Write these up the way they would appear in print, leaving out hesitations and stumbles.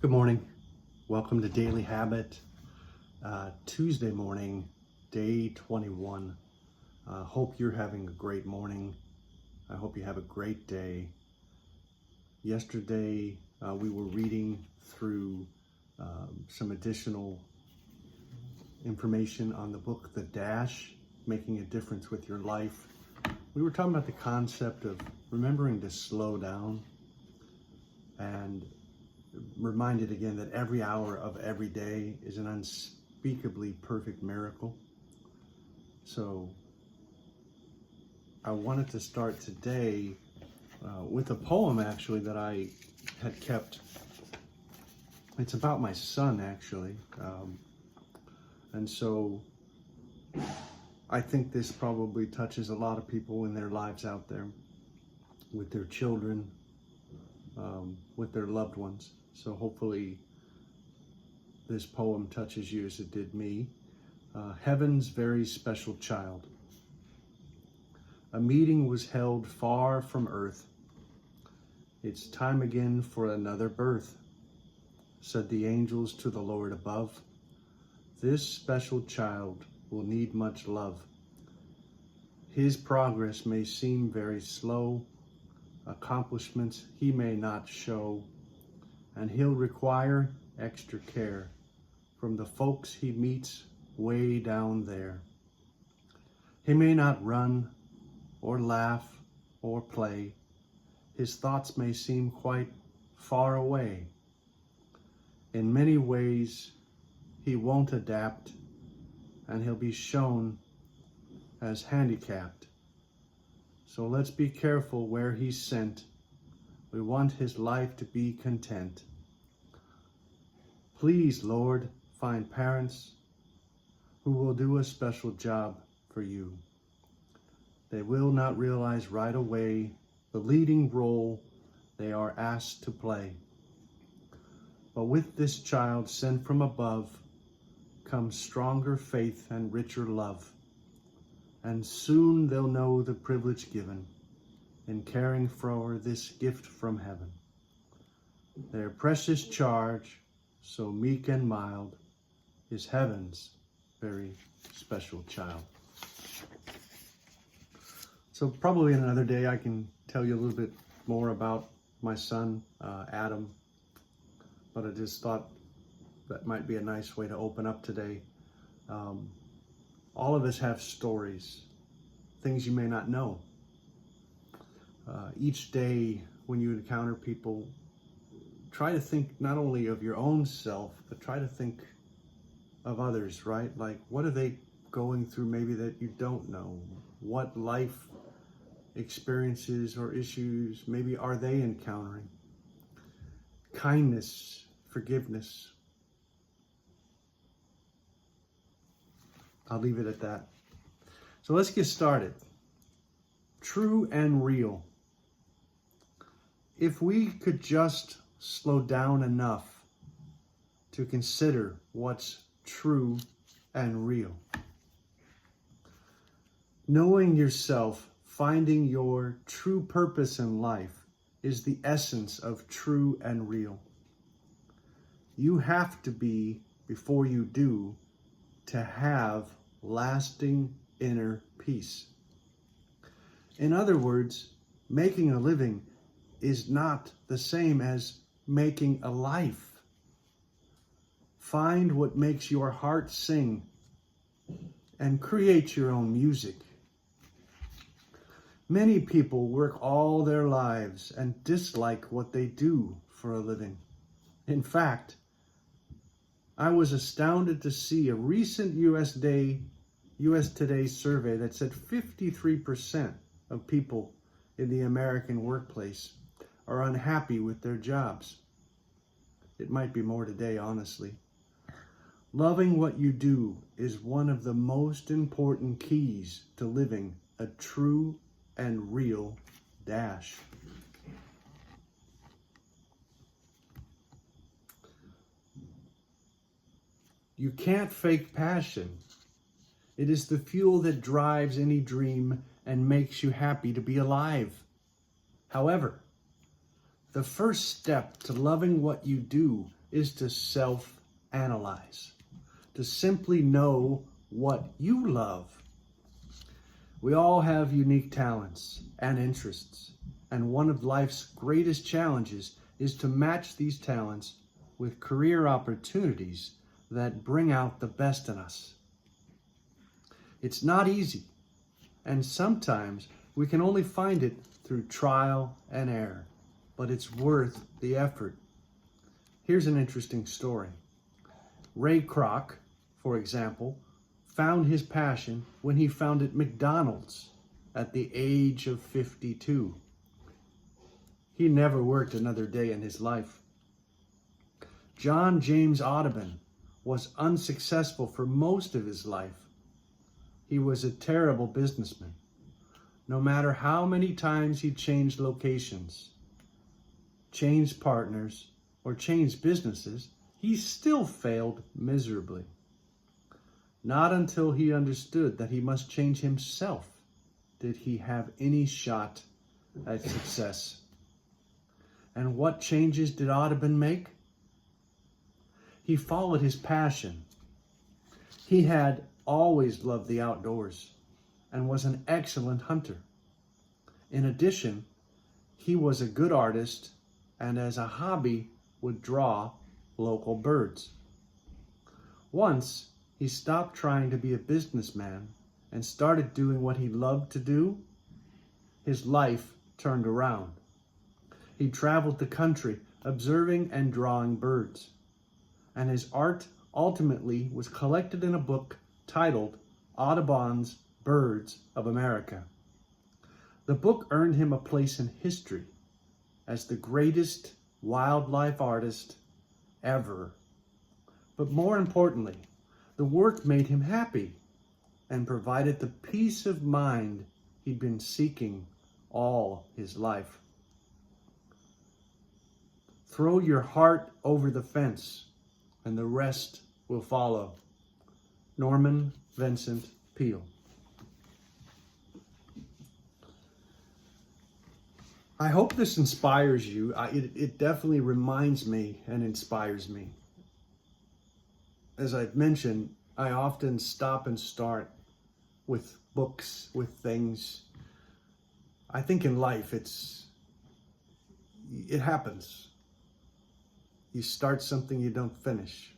Good morning. Welcome to Daily Habit, Tuesday morning, day 21. Hope you're having a great morning. I hope you have a great day. Yesterday, we were reading through some additional information on the book, The Dash, Making a Difference with Your Life. We were talking about the concept of remembering to slow down, and reminded again that every hour of every day is an unspeakably perfect miracle. So I wanted to start today with a poem actually that I had kept. It's about my son actually. And so I think this probably touches a lot of people in their lives out there with their children, with their loved ones. So hopefully this poem touches you as it did me. Heaven's Very Special Child. A meeting was held far from earth. It's time again for another birth, said the angels to the Lord above. This special child will need much love. His progress may seem very slow, accomplishments he may not show, and he'll require extra care from the folks he meets way down there. He may not run or laugh or play. His thoughts may seem quite far away. In many ways, he won't adapt, and he'll be shown as handicapped. So let's be careful where he's sent. We want his life to be content. Please, Lord, find parents who will do a special job for you. They will not realize right away the leading role they are asked to play. But with this child sent from above comes stronger faith and richer love. And soon they'll know the privilege given in caring for this gift from heaven. Their precious charge, so meek and mild, is heaven's very special child. So probably in another day I can tell you a little bit more about my son, Adam, but I just thought that might be a nice way to open up today. All of us have stories, things you may not know. Each day when you encounter people, try to think not only of your own self, but try to think of others, right? Like, what are they going through maybe that you don't know? What life experiences or issues maybe are they encountering? Kindness, forgiveness. I'll leave it at that. So let's get started. True and real. If we could just slow down enough to consider what's true and real. Knowing yourself, finding your true purpose in life is the essence of true and real. You have to be, before you do, to have lasting inner peace. In other words, making a living is not the same as making a life. Find what makes your heart sing and create your own music. Many people work all their lives and dislike what they do for a living. In fact, I was astounded to see a recent US Today survey that said 53% of people in the American workplace are unhappy with their jobs. It might be more today, honestly. Loving what you do is one of the most important keys to living a true and real dash. You can't fake passion. It is the fuel that drives any dream and makes you happy to be alive. However, the first step to loving what you do is to self-analyze, to simply know what you love. We all have unique talents and interests, and one of life's greatest challenges is to match these talents with career opportunities that bring out the best in us. It's not easy, and sometimes we can only find it through trial and error, but it's worth the effort. Here's an interesting story. Ray Kroc, for example, found his passion when he founded McDonald's at the age of 52. He never worked another day in his life. John James Audubon was unsuccessful for most of his life. He was a terrible businessman. No matter how many times he changed locations, changed partners, or changed businesses, he still failed miserably. Not until he understood that he must change himself did he have any shot at success. And what changes did Audubon make? He followed his passion. He had always loved the outdoors and was an excellent hunter. In addition, he was a good artist and as a hobby would draw local birds. Once, he stopped trying to be a businessman and started doing what he loved to do. His life turned around. He traveled the country observing and drawing birds, and his art ultimately was collected in a book titled Audubon's Birds of America. The book earned him a place in history as the greatest wildlife artist ever. But more importantly, the work made him happy and provided the peace of mind he'd been seeking all his life. Throw your heart over the fence and the rest will follow. Norman Vincent Peale. I hope this inspires you. It definitely reminds me and inspires me. As I've mentioned, I often stop and start with books, with things. I think in life it happens. You start something you don't finish.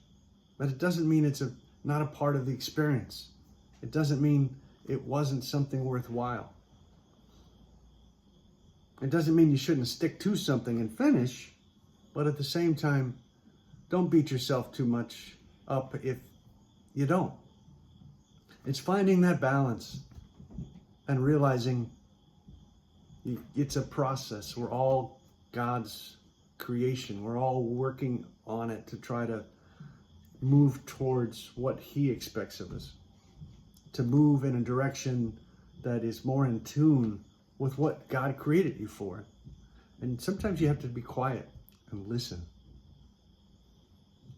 But it doesn't mean it's not a part of the experience. It doesn't mean it wasn't something worthwhile. It doesn't mean you shouldn't stick to something and finish, but at the same time, don't beat yourself too much up if you don't. It's finding that balance and realizing it's a process. We're all God's creation. We're all working on it to try to move towards what He expects of us, to move in a direction that is more in tune with what God created you for. And sometimes you have to be quiet and listen.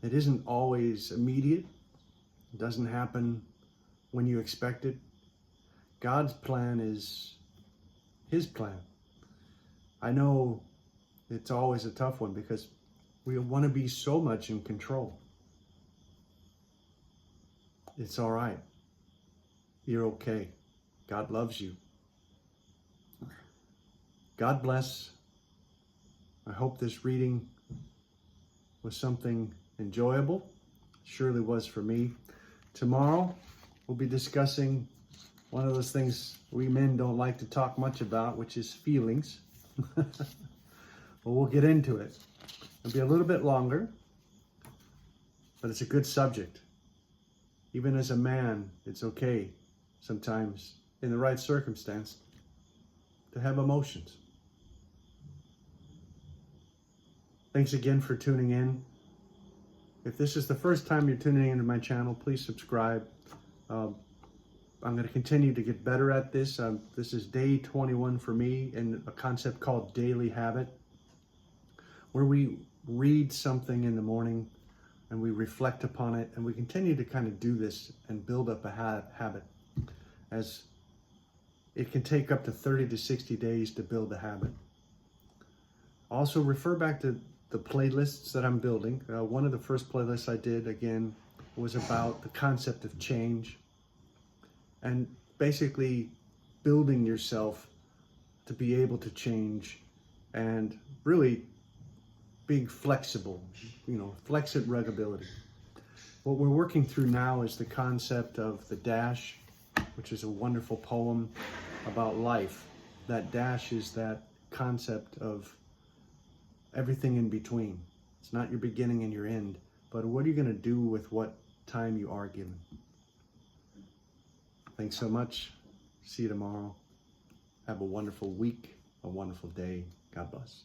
It isn't always immediate. It doesn't happen when you expect it. God's plan is His plan. I know it's always a tough one because we want to be so much in control. It's all right. You're okay. God loves you. God bless. I hope this reading was something enjoyable. Surely was for me. Tomorrow, we'll be discussing one of those things we men don't like to talk much about, which is feelings. But we'll get into it. It'll be a little bit longer, but it's a good subject. Even as a man, it's okay sometimes, in the right circumstance, to have emotions. Thanks again for tuning in. If this is the first time you're tuning into my channel, please subscribe. I'm going to continue to get better at this. This is day 21 for me in a concept called Daily Habit, where we read something in the morning and we reflect upon it, and we continue to kind of do this and build up a habit, as it can take up to 30 to 60 days to build a habit. Also, refer back to the playlists that I'm building. One of the first playlists I did, again, was about the concept of change and basically building yourself to be able to change and really being flexible, flex it, ruggability. What we're working through now is the concept of the dash, which is a wonderful poem about life. That dash is that concept of everything in between. It's not your beginning and your end, but what are you going to do with what time you are given? Thanks so much. See you tomorrow. Have a wonderful week, a wonderful day. God bless.